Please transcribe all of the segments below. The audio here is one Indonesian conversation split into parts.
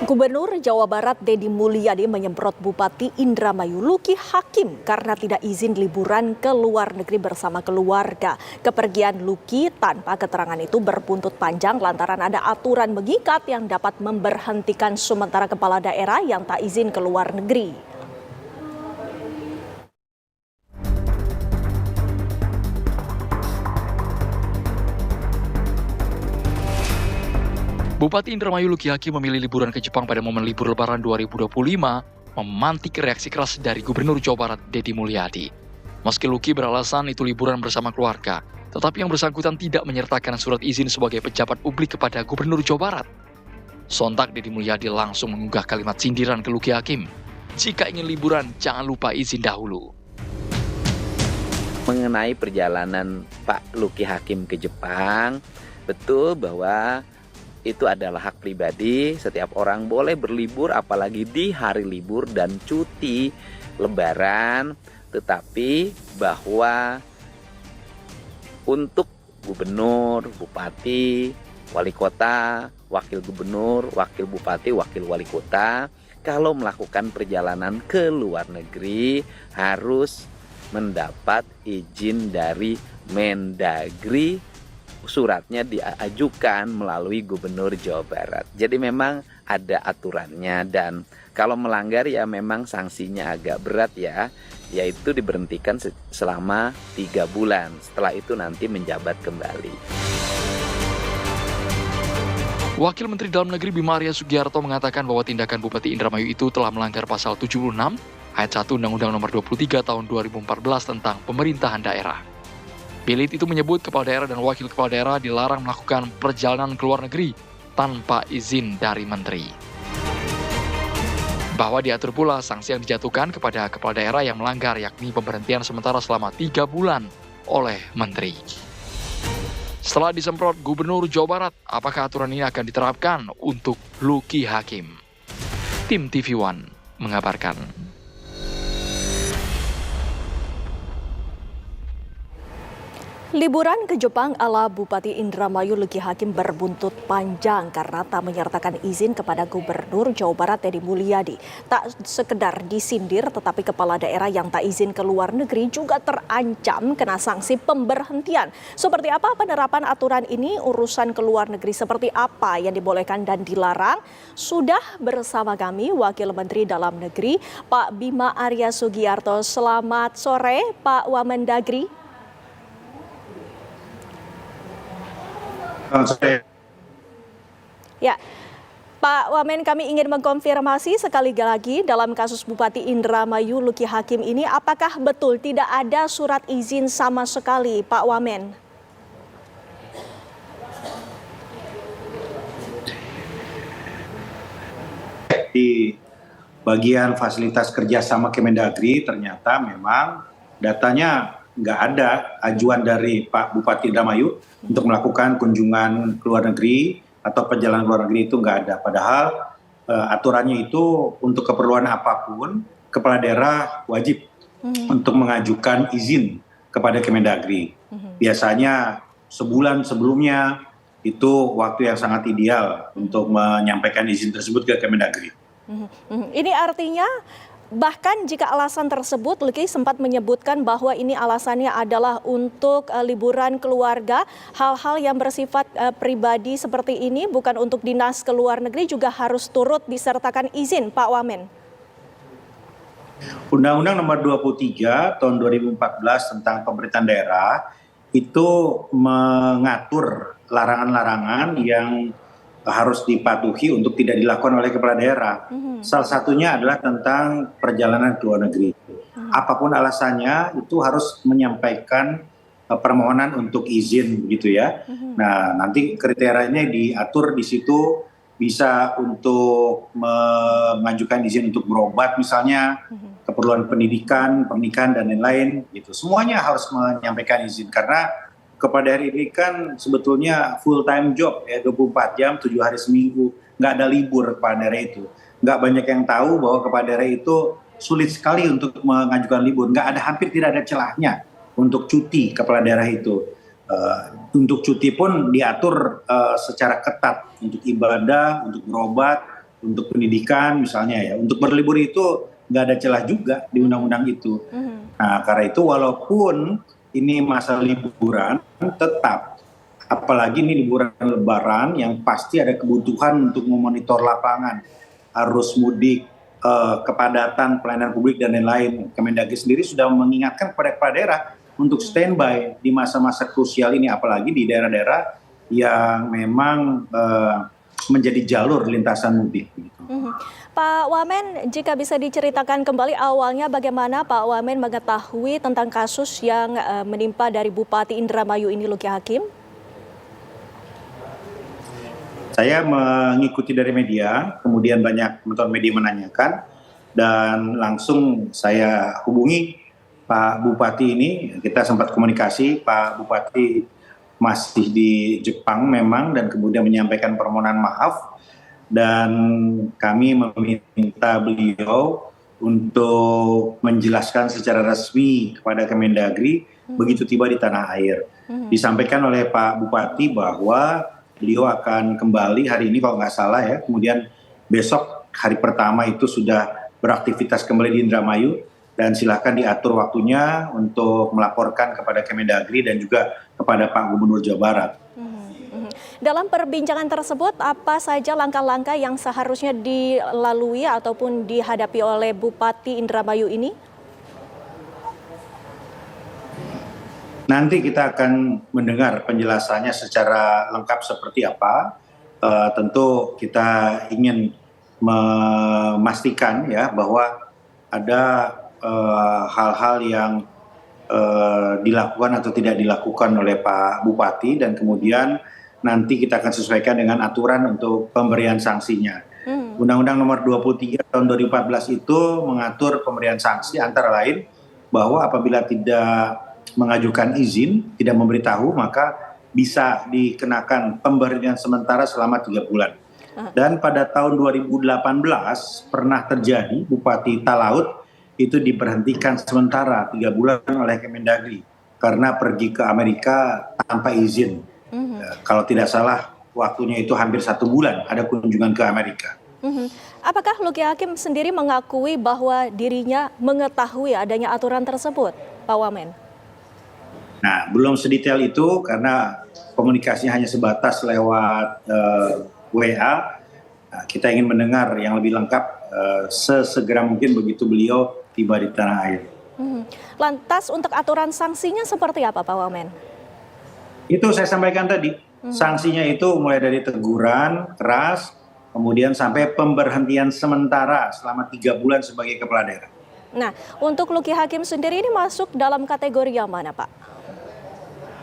Gubernur Jawa Barat Deddy Mulyadi menyemprot Bupati Indramayu Luki Hakim karena tidak izin liburan ke luar negeri bersama keluarga. Kepergian Luki tanpa keterangan itu berbuntut panjang lantaran ada aturan mengikat yang dapat memberhentikan sementara kepala daerah yang tak izin ke luar negeri. Bupati Indramayu Luki Hakim memilih liburan ke Jepang pada momen libur Lebaran 2025, memantik reaksi keras dari Gubernur Jawa Barat Deddy Mulyadi. Meski Luki beralasan itu liburan bersama keluarga, tetapi yang bersangkutan tidak menyertakan surat izin sebagai pejabat publik kepada Gubernur Jawa Barat. Sontak Deddy Mulyadi langsung mengunggah kalimat sindiran ke Luki Hakim. Jika ingin liburan, jangan lupa izin dahulu. Mengenai perjalanan Pak Luki Hakim ke Jepang, betul bahwa itu adalah hak pribadi, setiap orang boleh berlibur apalagi di hari libur dan cuti Lebaran, tetapi bahwa untuk gubernur, bupati, wali kota, wakil gubernur, wakil bupati, wakil wali kota, kalau melakukan perjalanan ke luar negeri harus mendapat izin dari Mendagri. Suratnya diajukan melalui Gubernur Jawa Barat. Jadi memang ada aturannya dan kalau melanggar ya memang sanksinya agak berat ya, yaitu diberhentikan selama 3 bulan. Setelah itu nanti menjabat kembali. Wakil Menteri Dalam Negeri Bima Arya Sugiarto mengatakan bahwa tindakan Bupati Indramayu itu telah melanggar pasal 76 ayat 1 Undang-Undang Nomor 23 Tahun 2014 tentang pemerintahan daerah. Bilit itu menyebut kepala daerah dan wakil kepala daerah dilarang melakukan perjalanan ke luar negeri tanpa izin dari menteri. Bahwa diatur pula sanksi yang dijatuhkan kepada kepala daerah yang melanggar, yakni pemberhentian sementara selama 3 bulan oleh menteri. Setelah disemprot Gubernur Jawa Barat, apakah aturan ini akan diterapkan untuk Luki Hakim? Tim TV One mengabarkan. Liburan ke Jepang ala Bupati Indramayu Luki Hakim berbuntut panjang karena tak menyertakan izin kepada Gubernur Jawa Barat Deddy Mulyadi. Tak sekedar disindir, tetapi kepala daerah yang tak izin ke luar negeri juga terancam kena sanksi pemberhentian. Seperti apa penerapan aturan ini, urusan ke luar negeri seperti apa yang dibolehkan dan dilarang? Sudah bersama kami Wakil Menteri Dalam Negeri Pak Bima Arya Sugiarto. Selamat sore Pak Wamendagri. Ya, Pak Wamen, kami ingin mengkonfirmasi sekali lagi dalam kasus Bupati Indramayu Luki Hakim ini, apakah betul tidak ada surat izin sama sekali, Pak Wamen? Di bagian fasilitas kerjasama Kemendagri ternyata memang datanya nggak ada ajuan dari Pak Bupati Indramayu untuk melakukan kunjungan ke luar negeri atau perjalanan ke luar negeri, itu nggak ada. Padahal aturannya itu untuk keperluan apapun kepala daerah wajib untuk mengajukan izin kepada Kemendagri. Biasanya sebulan sebelumnya, itu waktu yang sangat ideal untuk menyampaikan izin tersebut ke Kemendagri. Ini artinya bahkan jika alasan tersebut, Luki sempat menyebutkan bahwa ini alasannya adalah untuk liburan keluarga, hal-hal yang bersifat pribadi seperti ini bukan untuk dinas ke luar negeri juga harus turut disertakan izin, Pak Wamen. Undang-Undang Nomor 23 Tahun 2014 tentang pemerintahan daerah itu mengatur larangan-larangan yang harus dipatuhi untuk tidak dilakukan oleh kepala daerah. Salah satunya adalah tentang perjalanan ke luar negeri. Apapun alasannya itu harus menyampaikan permohonan untuk izin gitu ya. Nah, nanti kriterianya diatur di situ, bisa untuk mengajukan izin untuk berobat misalnya, keperluan pendidikan, pernikahan dan lain-lain gitu. Semuanya harus menyampaikan izin karena kepala daerah ini kan sebetulnya full time job ya, 24 jam 7 hari seminggu, nggak ada libur kepala daerah itu. Nggak banyak yang tahu bahwa kepala daerah itu sulit sekali untuk mengajukan libur, hampir tidak ada celahnya untuk cuti kepala daerah itu. Untuk cuti pun diatur secara ketat, untuk ibadah, untuk berobat, untuk pendidikan misalnya ya, untuk berlibur itu nggak ada celah juga di undang-undang itu. Nah, karena itu walaupun ini masa liburan, tetap apalagi ini liburan Lebaran yang pasti ada kebutuhan untuk memonitor lapangan, arus mudik, kepadatan pelayanan publik dan lain-lain. Kemendagri sendiri sudah mengingatkan kepada kepala daerah untuk standby di masa-masa krusial ini, apalagi di daerah-daerah yang memang menjadi jalur lintasan mudik. Gitu. Pak Wamen, jika bisa diceritakan kembali awalnya bagaimana Pak Wamen mengetahui tentang kasus yang menimpa dari Bupati Indramayu ini, Luki Hakim? Saya mengikuti dari media, kemudian banyak teman-teman media menanyakan, dan langsung saya hubungi Pak Bupati ini. Kita sempat komunikasi, Pak Bupati masih di Jepang memang, dan kemudian menyampaikan permohonan maaf, dan kami meminta beliau untuk menjelaskan secara resmi kepada Kemendagri begitu tiba di tanah air. Disampaikan oleh Pak Bupati bahwa beliau akan kembali hari ini kalau nggak salah ya, kemudian besok hari pertama itu sudah beraktivitas kembali di Indramayu, dan silakan diatur waktunya untuk melaporkan kepada Kemendagri dan juga kepada Pak Gubernur Jawa Barat. Dalam perbincangan tersebut, apa saja langkah-langkah yang seharusnya dilalui ataupun dihadapi oleh Bupati Indramayu ini? Nanti kita akan mendengar penjelasannya secara lengkap seperti apa. Tentu kita ingin memastikan ya bahwa ada hal-hal yang dilakukan atau tidak dilakukan oleh Pak Bupati, dan kemudian nanti kita akan sesuaikan dengan aturan untuk pemberian sanksinya. Undang-Undang Nomor 23 Tahun 2014 itu mengatur pemberian sanksi antara lain bahwa apabila tidak mengajukan izin, tidak memberitahu, maka bisa dikenakan pemberhentian sementara selama 3 bulan. Dan pada tahun 2018 pernah terjadi Bupati Talaut itu diberhentikan sementara 3 bulan oleh Kemendagri karena pergi ke Amerika tanpa izin. Kalau tidak salah waktunya itu hampir 1 bulan ada kunjungan ke Amerika. Apakah Luki Hakim sendiri mengakui bahwa dirinya mengetahui adanya aturan tersebut, Pak Wamen? Nah, belum sedetail itu karena komunikasinya hanya sebatas lewat WA. Nah, kita ingin mendengar yang lebih lengkap sesegera mungkin begitu beliau tiba di tanah air. Lantas untuk aturan sanksinya seperti apa, Pak Wamen? Itu saya sampaikan tadi. Sanksinya itu mulai dari teguran keras, kemudian sampai pemberhentian sementara selama 3 bulan sebagai kepala daerah. Nah, untuk Luki Hakim sendiri ini masuk dalam kategori yang mana, Pak?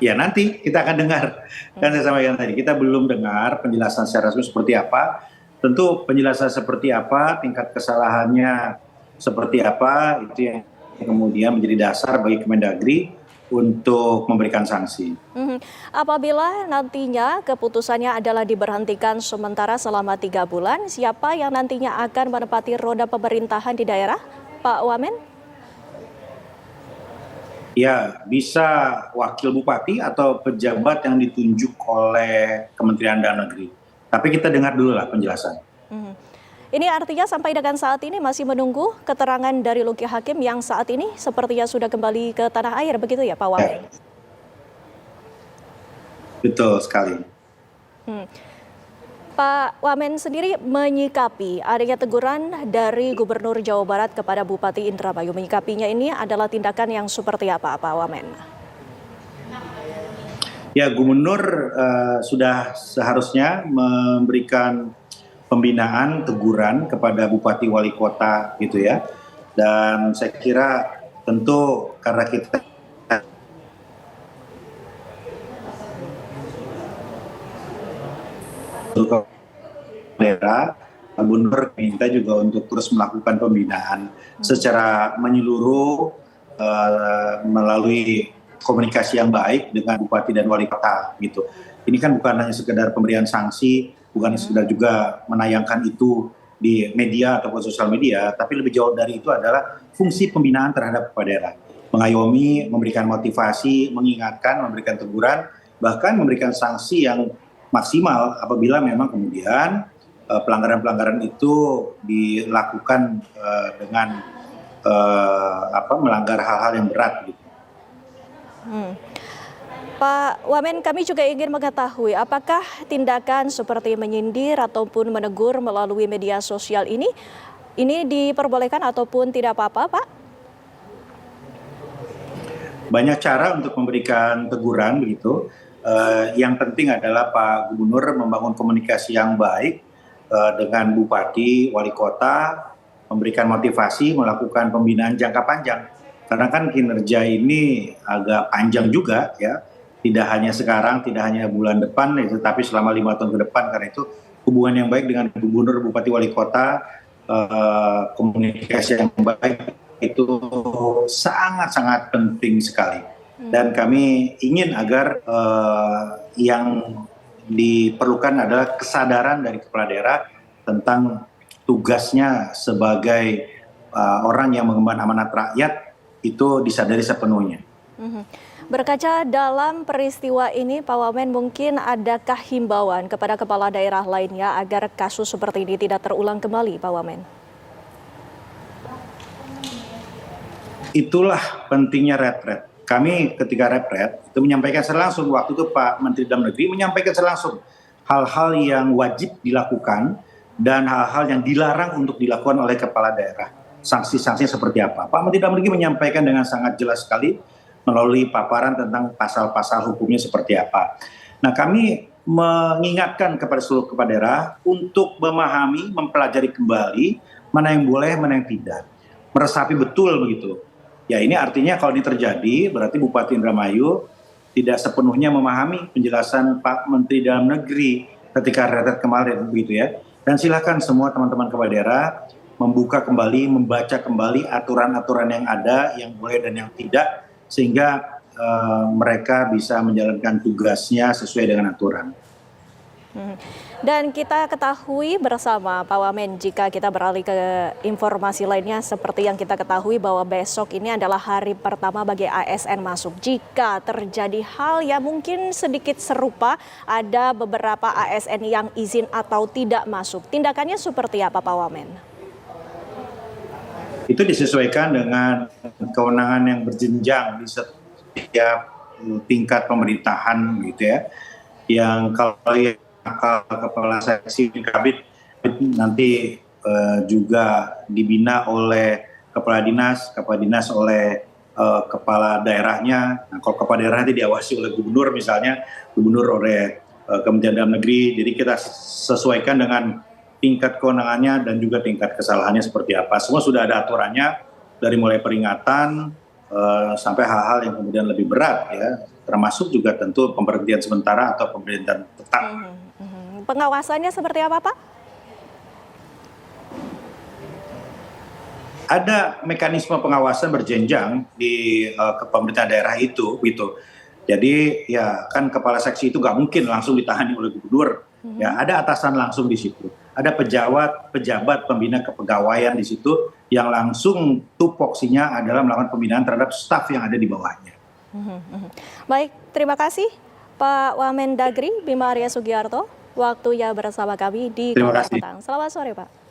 Ya nanti kita akan dengar. Kan saya sampaikan tadi, kita belum dengar penjelasan secara resmi seperti apa. Tentu penjelasan seperti apa, tingkat kesalahannya seperti apa, itu yang kemudian menjadi dasar bagi Kemendagri untuk memberikan sanksi. Apabila nantinya keputusannya adalah diberhentikan sementara selama 3 bulan, siapa yang nantinya akan menempati roda pemerintahan di daerah, Pak Wamen? Ya, bisa wakil bupati atau pejabat yang ditunjuk oleh Kementerian Dalam Negeri. Tapi kita dengar dulu lah penjelasan. Ini artinya sampai dengan saat ini masih menunggu keterangan dari Luki Hakim yang saat ini sepertinya sudah kembali ke tanah air, begitu ya Pak Wamen? Betul sekali. Pak Wamen sendiri menyikapi adanya teguran dari Gubernur Jawa Barat kepada Bupati Indramayu. Menyikapinya ini adalah tindakan yang seperti apa, Pak Wamen? Ya, Gubernur sudah seharusnya memberikan pembinaan, teguran kepada Bupati Wali Kota gitu ya. Dan saya kira tentu karena kita daerah, Gubernur minta juga untuk terus melakukan pembinaan secara menyeluruh melalui komunikasi yang baik dengan Bupati dan Wali Kota gitu. Ini kan bukan hanya sekedar pemberian sanksi, bukan sekedar juga menayangkan itu di media ataupun sosial media, tapi lebih jauh dari itu adalah fungsi pembinaan terhadap kepala daerah. Mengayomi, memberikan motivasi, mengingatkan, memberikan teguran, bahkan memberikan sanksi yang maksimal apabila memang kemudian pelanggaran-pelanggaran itu dilakukan dengan melanggar hal-hal yang berat gitu. Pak Wamen, kami juga ingin mengetahui apakah tindakan seperti menyindir ataupun menegur melalui media sosial ini diperbolehkan ataupun tidak apa-apa, Pak? Banyak cara untuk memberikan teguran begitu. Yang penting adalah Pak Gubernur membangun komunikasi yang baik dengan Bupati, Wali Kota, memberikan motivasi, melakukan pembinaan jangka panjang. Karena kan kinerja ini agak panjang juga ya. Tidak hanya sekarang, tidak hanya bulan depan, tetapi selama 5 tahun ke depan. Karena itu hubungan yang baik dengan Gubernur, Bupati, Wali Kota, komunikasi yang baik itu sangat-sangat penting sekali. Dan kami ingin agar yang diperlukan adalah kesadaran dari kepala daerah tentang tugasnya sebagai orang yang mengemban amanat rakyat itu disadari sepenuhnya. Berkaca dalam peristiwa ini, Pak Wamen, mungkin adakah himbauan kepada kepala daerah lainnya agar kasus seperti ini tidak terulang kembali, Pak Wamen? Itulah pentingnya retret. Kami ketika retret itu menyampaikan secara langsung, waktu itu Pak Menteri Dalam Negeri menyampaikan secara langsung hal-hal yang wajib dilakukan dan hal-hal yang dilarang untuk dilakukan oleh kepala daerah. Sanksi-sanksinya seperti apa? Pak Menteri Dalam Negeri menyampaikan dengan sangat jelas sekali melalui paparan tentang pasal-pasal hukumnya seperti apa. Nah, kami mengingatkan kepada seluruh kepala daerah untuk memahami, mempelajari kembali mana yang boleh, mana yang tidak. Meresapi betul begitu. Ya, ini artinya kalau ini terjadi berarti Bupati Indramayu tidak sepenuhnya memahami penjelasan Pak Menteri Dalam Negeri ketika retret kemarin begitu ya. Dan silakan semua teman-teman kepala daerah membuka kembali, membaca kembali aturan-aturan yang ada, yang boleh dan yang tidak, sehingga mereka bisa menjalankan tugasnya sesuai dengan aturan. Dan kita ketahui bersama Pak Wamen, jika kita beralih ke informasi lainnya, seperti yang kita ketahui bahwa besok ini adalah hari pertama bagi ASN masuk. Jika terjadi hal yang mungkin sedikit serupa, ada beberapa ASN yang izin atau tidak masuk. Tindakannya seperti apa, Pak Wamen? Itu disesuaikan dengan kewenangan yang berjenjang di setiap tingkat pemerintahan gitu ya. Yang kalau kepala seksi kabit nanti juga dibina oleh kepala dinas oleh kepala daerahnya. Nah, kalau kepala daerah nanti diawasi oleh gubernur misalnya, gubernur oleh Kementerian Dalam Negeri. Jadi kita sesuaikan dengan tingkat kewenangannya dan juga tingkat kesalahannya seperti apa. Semua sudah ada aturannya dari mulai peringatan sampai hal-hal yang kemudian lebih berat ya, termasuk juga tentu pemberhentian sementara atau pemberhentian tetap. Pengawasannya seperti apa, Pak? Ada mekanisme pengawasan berjenjang di pemerintahan daerah itu gitu. Jadi ya kan kepala seksi itu nggak mungkin langsung ditangani oleh gubernur. Ya ada atasan langsung di situ. Ada pejabat pembina kepegawaian di situ yang langsung tupoksinya adalah melakukan pembinaan terhadap staf yang ada di bawahnya. Baik, terima kasih Pak Wamendagri Bima Arya Sugiarto, waktunya bersama kami di Kompas Petang. Selamat sore, Pak.